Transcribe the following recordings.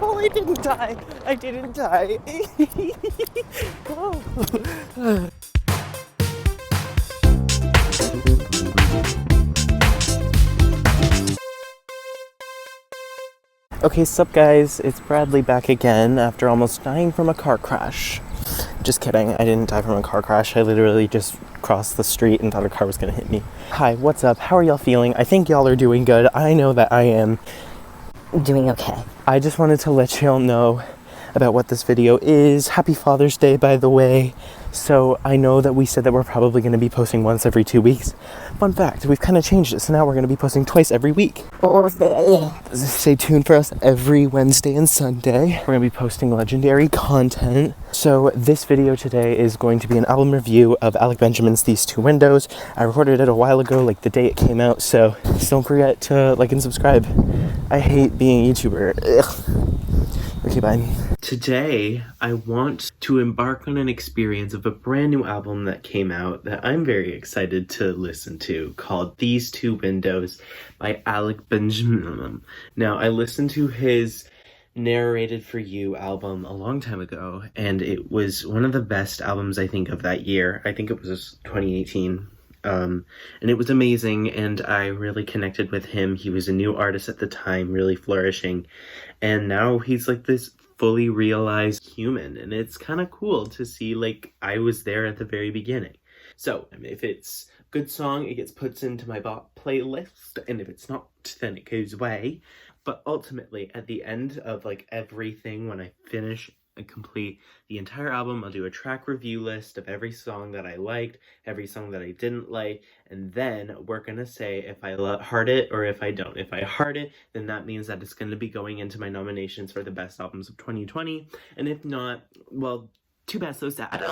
No, I didn't die. I didn't die. Oh. Okay, sup guys, it's Bradley back again after almost dying from a car crash. Just kidding, I didn't die from a car crash. I literally just crossed the street and thought a car was gonna hit me. Hi, what's up? How are y'all feeling? I think y'all are doing good. I know that I am doing okay. I just wanted to let y'all know about what this video is. Happy Father's Day, by the way. So I know that we said that we're probably going to be posting once every 2 weeks. Fun fact, we've kind of changed it, so now we're going to be posting twice every week. Stay tuned for us every Wednesday and Sunday. We're going to be posting legendary content. So this video today is going to be an album review of Alec Benjamin's These Two Windows. I recorded it a while ago, like the day it came out, so don't forget to like and subscribe. I hate being a YouTuber. Ugh. Okay, bye. Today, I want to embark on an experience of a brand new album that came out that I'm very excited to listen to, called These Two Windows by Alec Benjamin. Now, I listened to his Narrated for You album a long time ago, and it was one of the best albums, I think, of that year. I think it was 2018. And it was amazing, and I really connected with him. He was a new artist at the time, really flourishing, and now he's like this fully realized human, and it's kind of cool to see, like, I was there at the very beginning. So if it's a good song, it gets put into my playlist, and if it's not, then it goes away. But ultimately, at the end of like everything, when I finish and complete the entire album, I'll do a track review list of every song that I liked, every song that I didn't like, and then we're gonna say if I heart it or if I don't. If I heart it, then that means that it's gonna be going into my nominations for the best albums of 2020, and if not, well, too bad, so sad.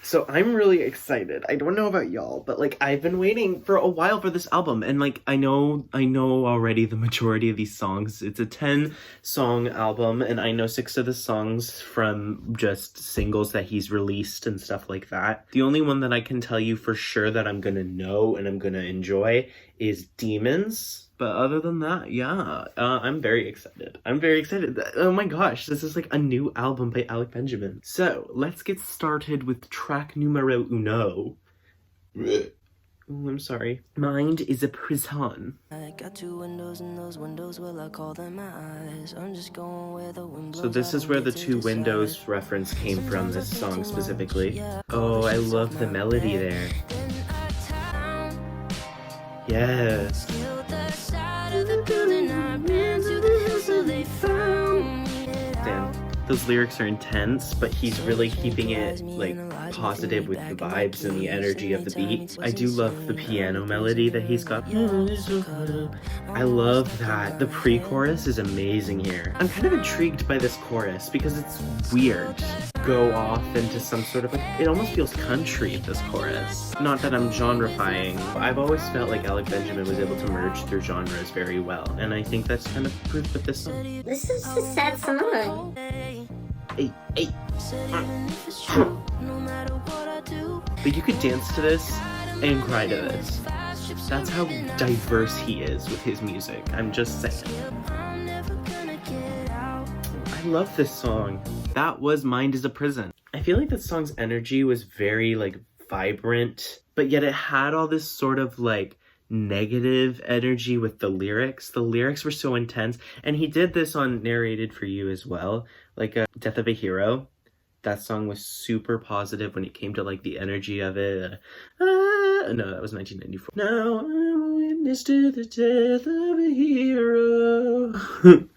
So I'm really excited. I don't know about y'all, but like I've been waiting for a while for this album, and like I know already the majority of these songs. It's a 10-song album, and I know 6 of the songs from just singles that he's released and stuff like that. The only one that I can tell you for sure that I'm gonna know and I'm gonna enjoy is Demons. But other than that, yeah, I'm very excited. I'm very excited. Oh my gosh, this is like a new album by Alec Benjamin. So, let's get started with track numero uno. Oh, I'm sorry. Mind is a prison. I got 2 windows, and those windows, well, I call them my eyes. I'm just going where the wind blows. So this is where the 2 windows reference came from, this song specifically. Oh, I love the melody there. Yeah. Damn, those lyrics are intense, but he's really keeping it like positive with the vibes and the energy of the beat. I do love the piano melody that he's got. I love that. The pre-chorus is amazing here. I'm kind of intrigued by this chorus because it's weird. Go off into some sort of like, it almost feels country, this chorus. Not that I'm genre-fying. I've always felt like Alec Benjamin was able to merge through genres very well, and I think that's kind of proof with this song. This is a sad song. Hey. But you could dance to this and cry to this. That's how diverse he is with his music. I'm just saying. I love this song. That was Mind is a Prison. I feel like this song's energy was very like vibrant, but yet it had all this sort of like negative energy with the lyrics. The lyrics were so intense, and he did this on Narrated for You as well, like Death of a Hero. That song was super positive when it came to like the energy of it. No, that was 1994. Now I'm a witness to the death of a hero.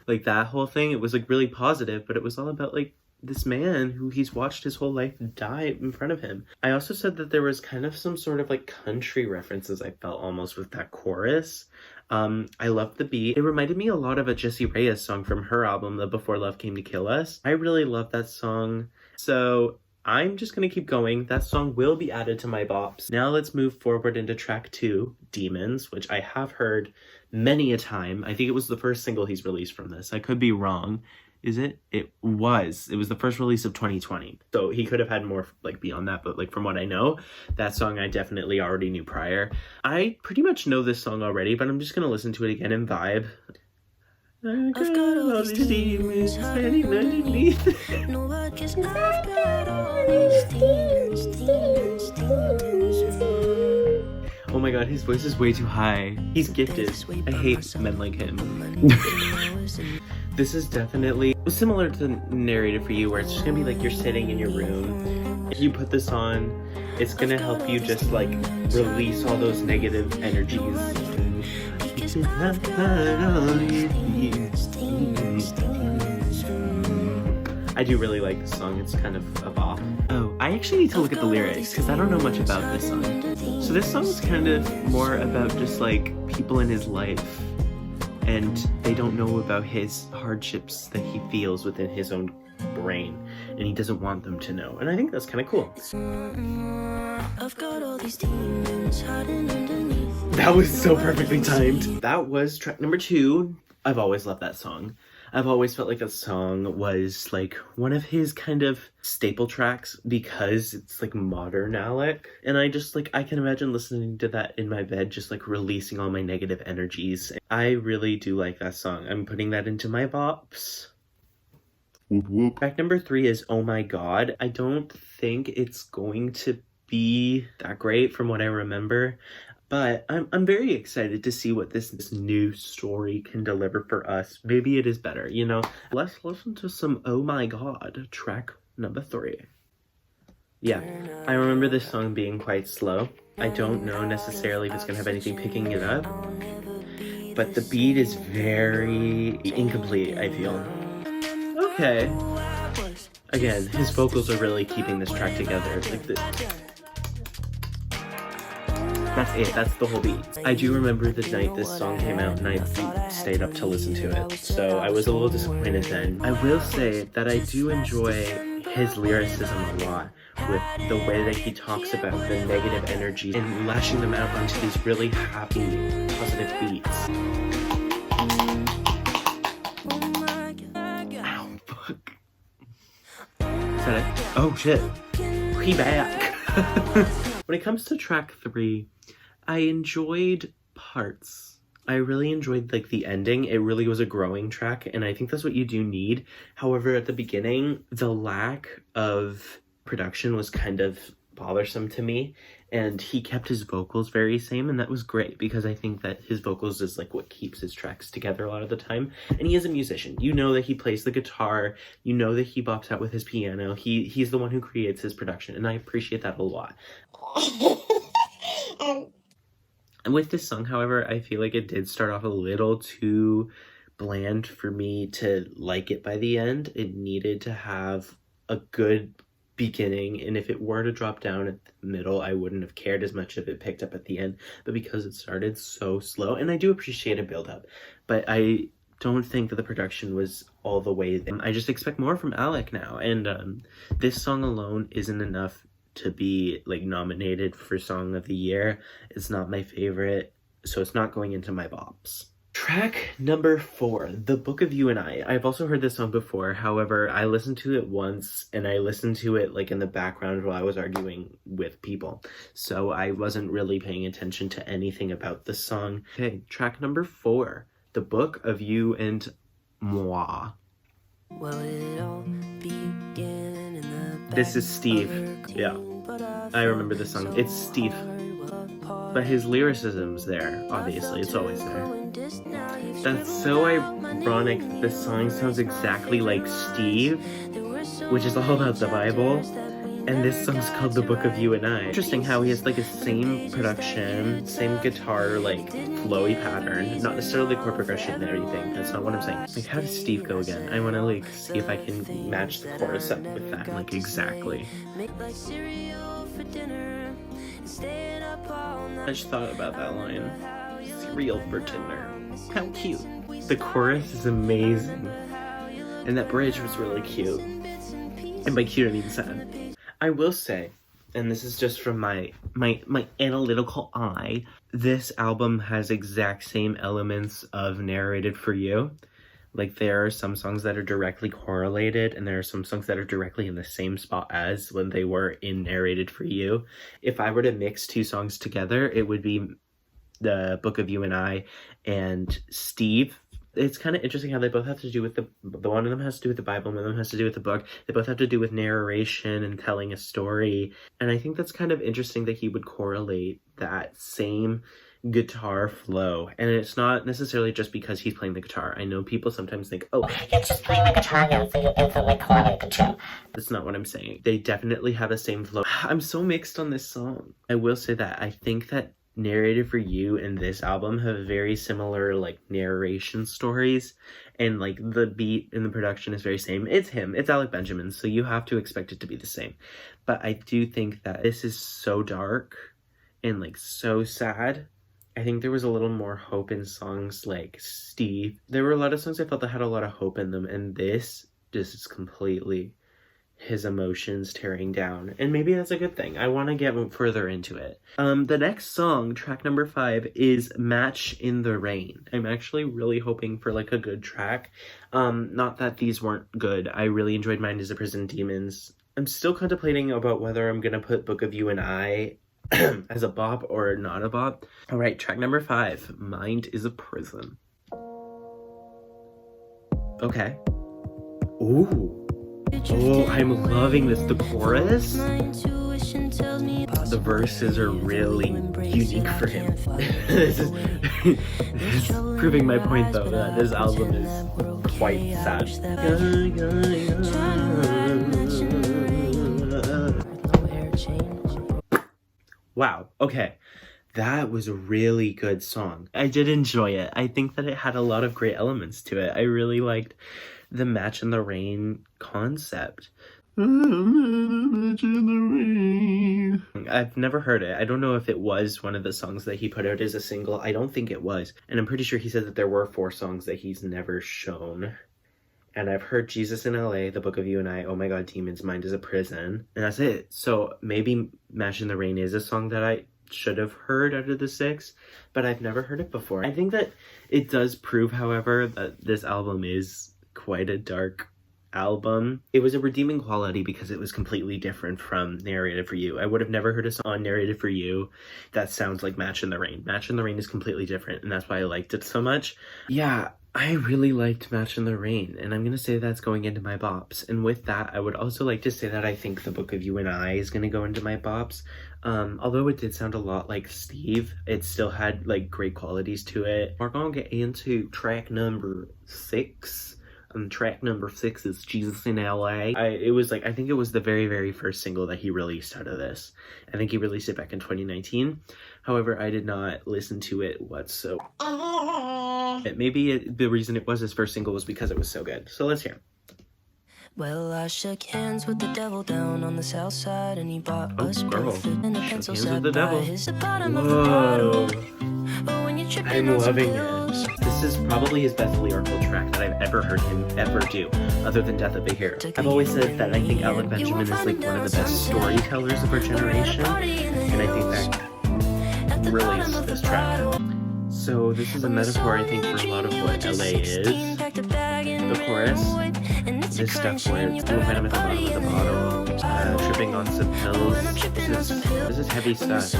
Like that whole thing, it was like really positive, but it was all about like this man who he's watched his whole life die in front of him. I also said that there was kind of some sort of like country references I felt almost with that chorus. I loved the beat. It reminded me a lot of a Jessie Reyez song from her album, The Before Love Came to Kill Us. I really love that song. So I'm just gonna keep going. That song will be added to my bops. Now let's move forward into track 2, Demons, which I have heard many a time. I think it was the first single he's released from this. I could be wrong. Is it? It was the first release of 2020. So he could have had more like beyond that, but like from what I know, that song I definitely already knew prior. I pretty much know this song already, but I'm just gonna listen to it again and vibe. I've got all these demons hiding underneath. No, I guess I've got all these demons. Oh my god, his voice is way too high. He's gifted. I hate men like him. This is definitely similar to Narrated for You, where it's just gonna be like you're sitting in your room. If you put this on, it's gonna help you just like release all those negative energies. I do really like this song. It's kind of a bop. Oh, I actually need to look at the lyrics because I don't know much about this song. So this song is kind of more about just like people in his life, and they don't know about his hardships that he feels within his own brain, and he doesn't want them to know. And I think that's kind of cool. I've got all these demons hiding underneath. That was so perfectly timed. That was track number 2. I've always loved that song. I've always felt like that song was like one of his kind of staple tracks because it's like modern Alec. And I just like, I can imagine listening to that in my bed, just like releasing all my negative energies. I really do like that song. I'm putting that into my bops. Track number 3 is Oh My God. I don't think it's going to be that great from what I remember. But I'm very excited to see what this new story can deliver for us. Maybe it is better, you know? Let's listen to some Oh My God, track number 3. Yeah, I remember this song being quite slow. I don't know necessarily if it's gonna have anything picking it up, but the beat is very incomplete, I feel. Okay. Again, his vocals are really keeping this track together. Like that's it, that's the whole beat. I do remember the night this song came out and I stayed up to listen to it, so I was a little disappointed then. I will say that I do enjoy his lyricism a lot with the way that he talks about the negative energy and lashing them out onto these really happy, positive beats. Ow, fuck. Is that it? Oh shit. We back. When it comes to track 3, I enjoyed parts. I really enjoyed like the ending. It really was a growing track, and I think that's what you do need. However, at the beginning, the lack of production was kind of bothersome to me, and he kept his vocals very same, and that was great because I think that his vocals is like what keeps his tracks together a lot of the time. And he is a musician. You know that he plays the guitar, you know that he bops out with his piano. He's the one who creates his production, and I appreciate that a lot. And with this song, however, I feel like it did start off a little too bland for me to like it by the end. It needed to have a good beginning, and if it were to drop down at the middle, I wouldn't have cared as much if it picked up at the end. But because it started so slow, and I do appreciate a build-up, but I don't think that the production was all the way there. I just expect more from Alec now, and this song alone isn't enough to be like nominated for Song of the Year. It's not my favorite, so it's not going into my bops. Track number 4, The Book of You and I. I've also heard this song before, however, I listened to it once, and I listened to it like in the background while I was arguing with people, so I wasn't really paying attention to anything about this song. Okay, track number 4, The Book of You and Moi. Well, it all began in the This is Steve. Yeah, I remember this song. It's Steve. But his lyricism's there, obviously. It's always there. That's so ironic that this song sounds exactly like Steve, which is all about the Bible. And this song's called The Book of You and I. Interesting how he has like a same production, same guitar, like flowy pattern, not necessarily chord progression or anything. That's not what I'm saying. Like, how does Steve go again? I want to like see if I can match the chorus up with that, like exactly. I just thought about that line. Cereal for dinner. How cute. The chorus is amazing. And that bridge was really cute. And by cute I mean sad. I will say, and this is just from my analytical eye, this album has exact same elements of Narrated for You. Like, there are some songs that are directly correlated, and there are some songs that are directly in the same spot as when they were in Narrated for You. If I were to mix 2 songs together, it would be The Book of You and I and Steve. It's kind of interesting how they both have to do with the one of them has to do with the Bible, one of them has to do with the book. They both have to do with narration and telling a story. And I think that's kind of interesting that he would correlate that same guitar flow. And it's not necessarily just because he's playing the guitar. I know people sometimes think, oh, It's just playing the guitar, you instantly correlate the two. that's not what I'm saying. They definitely have the same flow. I'm so mixed on this song. I will say that I think that Narrated for You and this album have very similar like narration stories, and like the beat and the production is very same. It's him, it's Alec Benjamin, so you have to expect it to be the same. But I do think that this is so dark and like so sad. I think there was a little more hope in songs like Steve. There were a lot of songs I felt that had a lot of hope in them, and this just is completely his emotions tearing down. And maybe that's a good thing. I want to get further into it. The next song, track number 5, is Match in the Rain. I'm actually really hoping for like a good track. Not that these weren't good. I really enjoyed Mind is a Prison Demons. I'm still contemplating about whether I'm gonna put Book of You and I as a bop or not a bop. All right, track number 5, Mind is a Prison. Okay. Ooh. Oh, I'm loving this. The chorus, the verses are really unique for him. This is proving my point though, that this album is quite sad. Wow, okay. That was a really good song. I did enjoy it. I think that it had a lot of great elements to it. I really liked the Match in the Rain concept. Match in the Rain. I've never heard it. I don't know if it was one of the songs that he put out as a single. I don't think it was. And I'm pretty sure he said that there were 4 songs that he's never shown. And I've heard Jesus in LA, The Book of You and I, Oh My God, Demons, Mind is a Prison. And that's it. So maybe Match in the Rain is a song that I should have heard out of the 6, but I've never heard it before. I think that it does prove, however, that this album is quite a dark album. It was a redeeming quality because it was completely different from Narrated for You. I would have never heard a song Narrated for You that sounds like Match in the Rain. Match in the Rain is completely different, and that's why I liked it so much. Yeah, I really liked Match in the Rain, and I'm gonna say that's going into my bops. And with that, I would also like to say that I think The Book of You and I is gonna go into my bops. Although it did sound a lot like Steve, it still had like great qualities to it. We're gonna get into track number 6. Track number 6 is Jesus in LA. I think it was the very, very first single that he released out of this. I think he released it back in 2019. However, I did not listen to it whatsoever. Maybe the reason it was his first single was because it was so good. So let's hear it. Well, I shook hands with the devil down on the south side, and he bought us girl. both and a Shook pencil hands with set the devil. by his the bottom of the bottle. Whoa. But when you're tripping I'm on some loving pills, it. This is probably his best lyrical track that I've ever heard him ever do, other than Death of a Hero. I've always said that I think Alec Benjamin is like one of the best storytellers of our generation, and I think that really is this track. So this is a metaphor, I think, for a lot of what LA is. The chorus, this stuff where you'll find him at the bottom of the bottle, tripping on some pills. This is heavy stuff.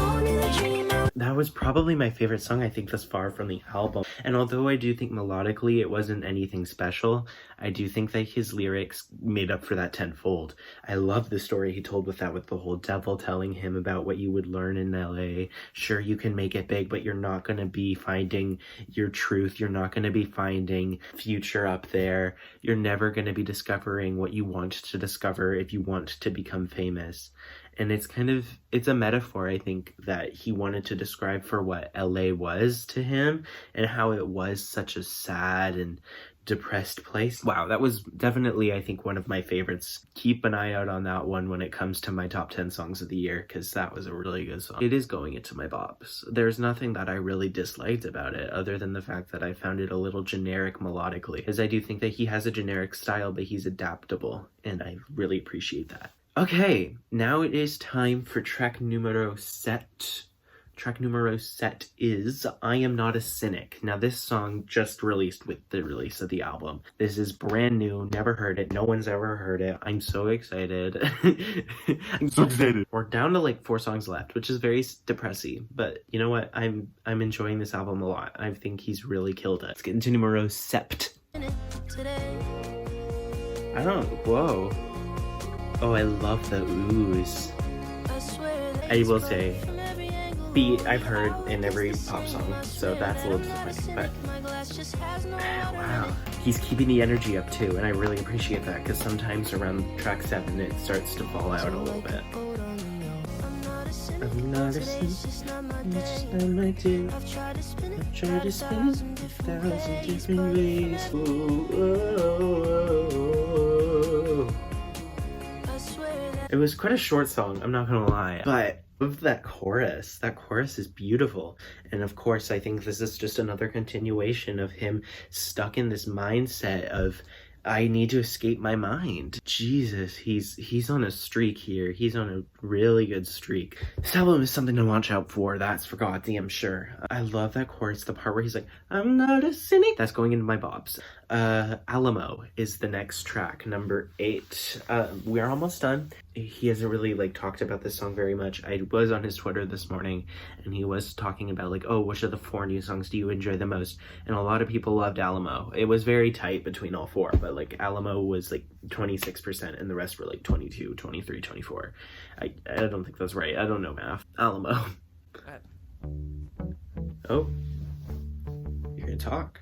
That was probably my favorite song, I think, thus far from the album. And although I do think melodically it wasn't anything special, I do think that his lyrics made up for that tenfold. I love the story he told with that, with the whole devil telling him about what you would learn in LA. Sure, you can make it big, but you're not going to be finding your truth. You're not going to be finding future up there. You're never going to be discovering what you want to discover if you want to become famous. And it's a metaphor, I think, that he wanted to describe for what LA was to him and how it was such a sad and depressed place. Wow, that was definitely, I think, one of my favorites. Keep an eye out on that one when it comes to my top 10 songs of the year, because that was a really good song. It is going into my bops. There's nothing that I really disliked about it, other than the fact that I found it a little generic melodically, because I do think that he has a generic style, but he's adaptable, and I really appreciate that. Okay, now it is time for track numero 7. Track numero set is I Am Not a Cynic. Now this song just released with the release of the album. This is brand new, never heard it, no one's ever heard it. I'm so excited. I'm so excited. We're down to like 4 songs left, which is very depressing, but you know what? I'm enjoying this album a lot. I think he's really killed it. Let's get into numero sept. Whoa. Oh, I love the ooze. I will say, beat I've heard in every pop song, so that's a little disappointing, but wow. He's keeping the energy up too, and I really appreciate that, because sometimes around track 7 it starts to fall out a little bit. I'm not a each time I do, I've tried to spin it 1,000 different ways. It was quite a short song, I'm not gonna lie, but of that chorus is beautiful. And of course, I think this is just another continuation of him stuck in this mindset of, I need to escape my mind. Jesus, he's on a streak here. He's on a really good streak. This album is something to watch out for, that's for goddamn sure. I love that chorus, the part where he's like, I'm not a cynic. That's going into my bobs. Alamo is the next track, number 8. We are almost done. He hasn't really like talked about this song very much. I was on his Twitter this morning and he was talking about like, oh, which of the 4 new songs do you enjoy the most? And a lot of people loved Alamo. It was very tight between all 4, but like Alamo was like 26% and the rest were like 22, 23, 24. I don't think that's right. I don't know math. Alamo. Oh, you're gonna talk.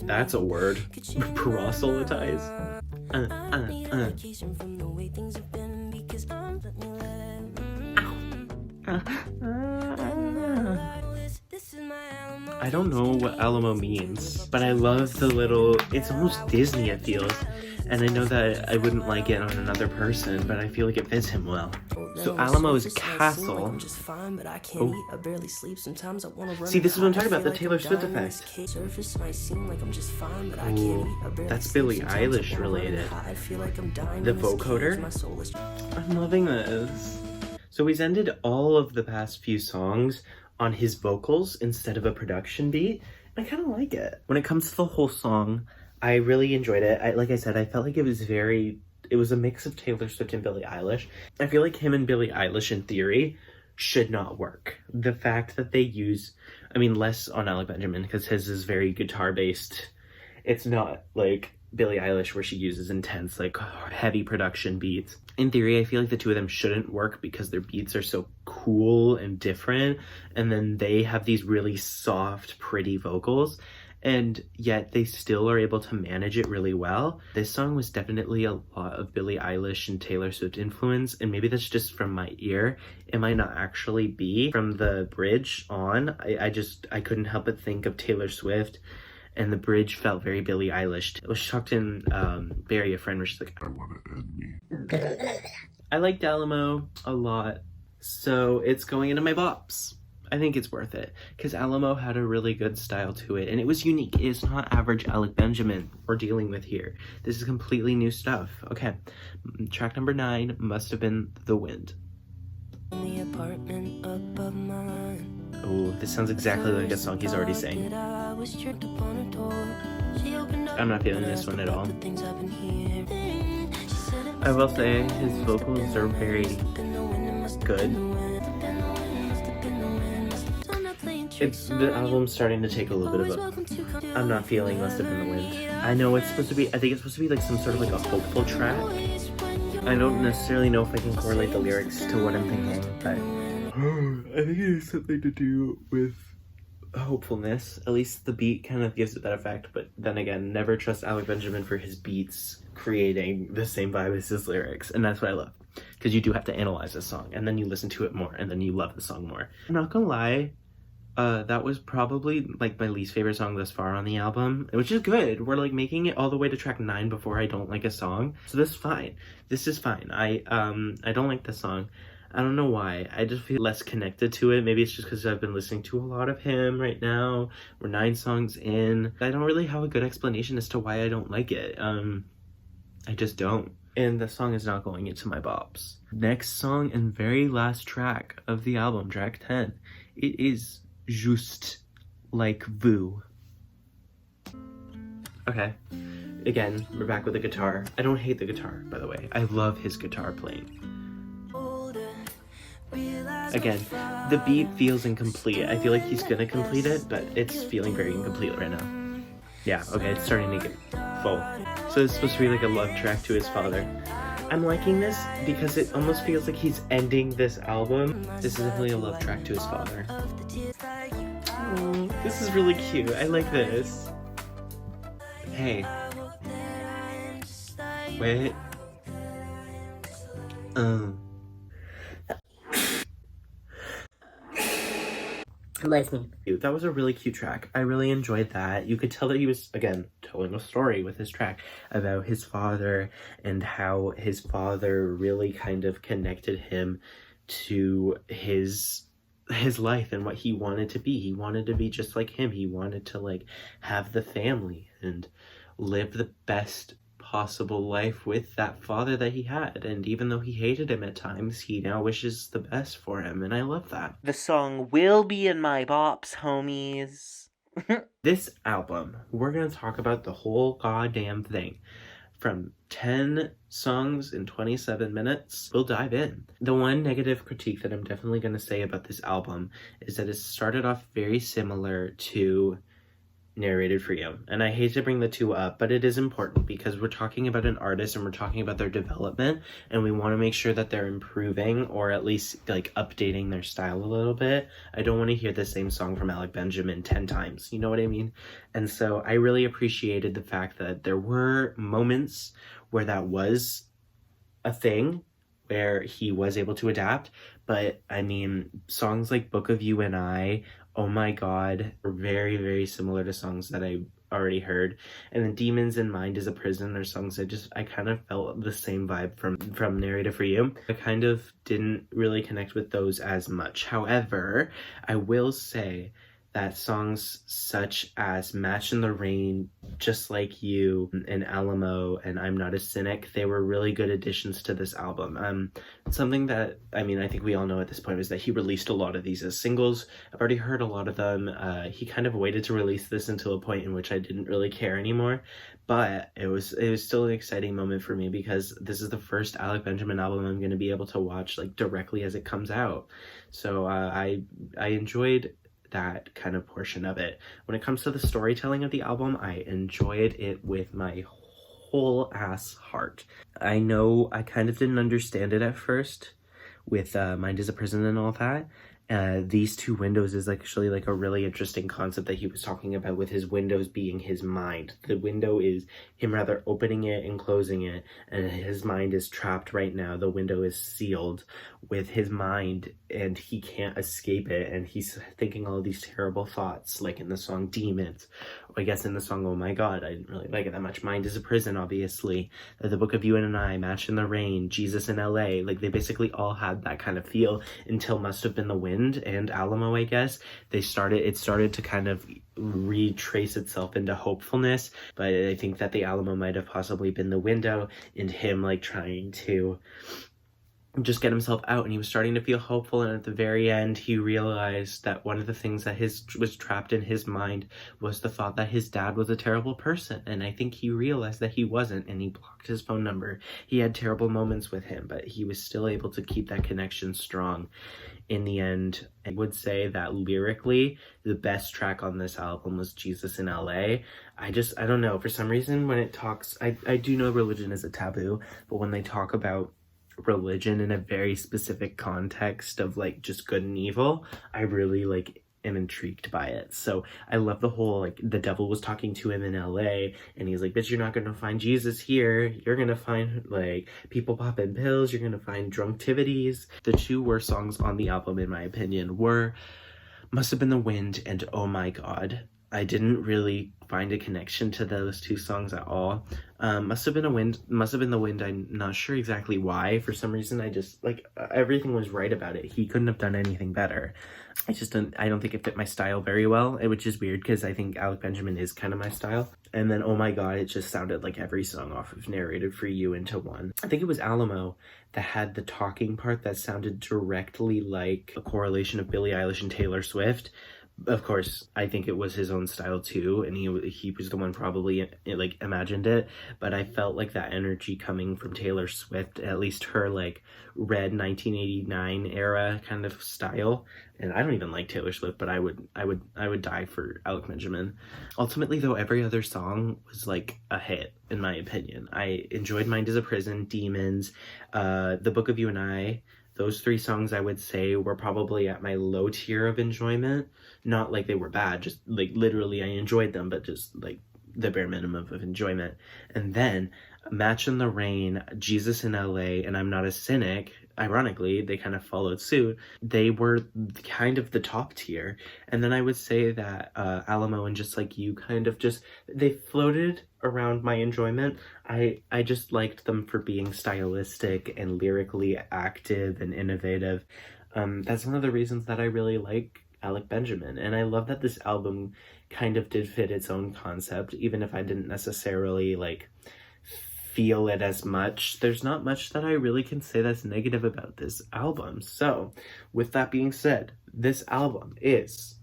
That's a word. Proselytize. I don't know what Alamo means, but I love the little, it's almost Disney it feels, and I know that I wouldn't like it on another person, but I feel like it fits him well. So Alamo is a castle. Oh. See, this is what I'm talking about, the Taylor Swift effect. Ooh, that's Billie Eilish related. The vocoder? I'm loving this. So he's ended all of the past few songs on his vocals instead of a production beat. I kind of like it. When it comes to the whole song, I really enjoyed it. Like I said, I felt like it was a mix of Taylor Swift and Billie Eilish. I feel like him and Billie Eilish in theory should not work. The fact that they use, less on Alec Benjamin because his is very guitar based. It's not like Billie Eilish where she uses intense, like heavy production beats. In theory, I feel like the two of them shouldn't work because their beats are so cool and different. And then they have these really soft, pretty vocals. And yet they still are able to manage it really well. This song was definitely a lot of Billie Eilish and Taylor Swift influence, and maybe that's just from my ear. It might not actually be. From the bridge on, I couldn't help but think of Taylor Swift, and the bridge felt very Billie Eilish. I was shocked in Bury a Friend where she's like, I wanna end me. I liked Alamo a lot, so it's going into my bops. I think it's worth it because Alamo had a really good style to it and it was unique. It's not average Alec Benjamin we're dealing with here. This is completely new stuff. Okay, track number 9 must have been The Wind. Oh, this sounds exactly like a song he's already sang. I'm not feeling this one at all. I will say his vocals are very good. The album's starting to take a little bit of a, I'm not feeling Must Have Been the Wind. I know it's supposed to be, I think it's supposed to be like some sort of like a hopeful track. I don't necessarily know if I can correlate the lyrics to what I'm thinking, but I think it has something to do with hopefulness. At least the beat kind of gives it that effect, but then again, never trust Alec Benjamin for his beats creating the same vibe as his lyrics, and that's what I love. Because you do have to analyze this song, and then you listen to it more, and then you love the song more. I'm not gonna lie, that was probably like my least favorite song thus far on the album, which is good. We're like making it all the way to track 9 before I don't like a song, so this is fine. This is fine. I don't like this song. I don't know why. I just feel less connected to it. Maybe it's just because I've been listening to a lot of him right now. We're 9 songs in. I don't really have a good explanation as to why I don't like it. I just don't. and the song is not going into my bops. Next song and very last track of the album, track 10, it is Juste Like Vous. Okay, again, we're back with the guitar. I don't hate the guitar, by the way. I love his guitar playing. Again, the beat feels incomplete. I feel like he's gonna complete it, but it's feeling very incomplete right now. Yeah, okay, it's starting to get full. So it's supposed to be like a love track to his father. I'm liking this because it almost feels like he's ending this album. This is definitely a love track to his father. Oh, this is really cute. I like this. Hey. Wait. Bless me. That was a really cute track. I really enjoyed that. You could tell that he was, again, telling a story with his track about his father and how his father really kind of connected him to his life and what he wanted to be. He wanted to be just like him. He wanted to like have the family and live the best possible life with that father that he had, and even though he hated him at times, he now wishes the best for him, and I love that. The song will be in my bops, homies. This album, we're gonna talk about the whole goddamn thing. From 10 songs in 27 minutes, we'll dive in. The one negative critique that I'm definitely gonna say about this album is that it started off very similar to Narrated for You. And I hate to bring the two up, but it is important because we're talking about an artist and we're talking about their development, and we want to make sure that they're improving or at least like updating their style a little bit. I don't want to hear the same song from Alec Benjamin 10 times, you know what I mean? And so I really appreciated the fact that there were moments where that was a thing, where he was able to adapt. But I mean, songs like Book of You and I, Oh My God, are very, very similar to songs that I already heard. And then Demons in Mind is a Prison are songs I kind of felt the same vibe from Narrated for You. I kind of didn't really connect with those as much. However, I will say that songs such as Match in the Rain, Just Like You, and Alamo, and I'm Not a Cynic, they were really good additions to this album. Something that, I mean, I think we all know at this point is that he released a lot of these as singles. I've already heard a lot of them. He kind of waited to release this until a point in which I didn't really care anymore, but it was still an exciting moment for me because this is the first Alec Benjamin album I'm going to be able to watch like directly as it comes out. So I enjoyed that kind of portion of it. When it comes to the storytelling of the album, I enjoyed it with my whole ass heart. I know I kind of didn't understand it at first with Mind is a Prison and all that. These two windows is actually like a really interesting concept that he was talking about, with his windows being his mind. The window is him rather opening it and closing it, and his mind is trapped right now. The window is sealed with his mind and he can't escape it, and he's thinking all these terrible thoughts, like in the song Demons, or I guess in the song Oh My God. I didn't really like it that much. Mind is a Prison, obviously. The Book of You and I, Match in the Rain, Jesus in LA, like they basically all had that kind of feel until Must Have Been the Wind and Alamo, I guess. It started to kind of retrace itself into hopefulness, but I think that the Alamo might have possibly been the window and him like trying to just get himself out, and he was starting to feel hopeful, and at the very end he realized that one of the things that was trapped in his mind was the thought that his dad was a terrible person, and I think he realized that he wasn't, and he blocked his phone number. He had terrible moments with him, but he was still able to keep that connection strong. In the end, I would say that lyrically, the best track on this album was Jesus in LA. I don't know, for some reason when it talks, I do know religion is a taboo, but when they talk about religion in a very specific context of like just good and evil, I really like am intrigued by it. So I love the whole like the devil was talking to him in LA and he's like, bitch, you're not gonna find Jesus here. You're gonna find like people popping pills, you're gonna find drunktivities. The two worst songs on the album in my opinion were Must Have Been the Wind and Oh My God. I didn't really find a connection to those two songs at all. Must have been the wind. I'm not sure exactly why. For some reason, I just, like, everything was right about it. He couldn't have done anything better. I don't think it fit my style very well, which is weird because I think Alec Benjamin is kind of my style. And then, oh my god, it just sounded like every song off of Narrated for You into one. I think it was Alamo that had the talking part that sounded directly like a correlation of Billie Eilish and Taylor Swift. Of course, I think it was his own style too, and he was the one probably like imagined it, but I felt like that energy coming from Taylor Swift, at least her like Red 1989 era kind of style. And I don't even like Taylor Swift, but I would die for Alec Benjamin. Ultimately though, every other song was like a hit in my opinion. I enjoyed Mind is a Prison, Demons, The Book of You and I. Those three songs I would say were probably at my low tier of enjoyment. Not like they were bad, just like literally I enjoyed them, but just like the bare minimum of enjoyment. And then Match in the Rain, Jesus in LA, and I'm Not a Cynic, ironically, they kind of followed suit. They were kind of the top tier. And then I would say that Alamo and Just Like You kind of just, they floated around my enjoyment. I just liked them for being stylistic and lyrically active and innovative. That's one of the reasons that I really like Alec Benjamin. And I love that this album kind of did fit its own concept, even if I didn't necessarily like feel it as much. There's not much that I really can say that's negative about this album. So with that being said, this album is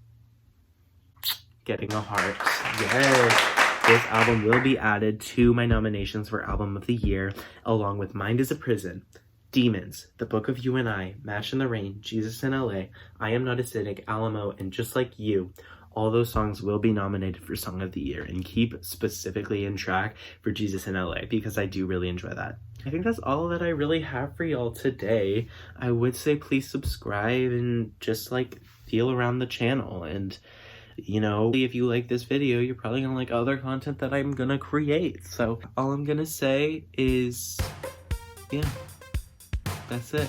getting a heart. Yes. This album will be added to my nominations for Album of the Year, along with Mind is a Prison, Demons, The Book of You and I, Match in the Rain, Jesus in LA, I Am Not a Cynic, Alamo, and Just Like You. All those songs will be nominated for Song of the Year, and keep specifically in track for Jesus in LA because I do really enjoy that. I think that's all that I really have for y'all today. I would say please subscribe and just like feel around the channel, and you know, if you like this video, you're probably gonna like other content that I'm gonna create. So all I'm gonna say is, yeah, that's it.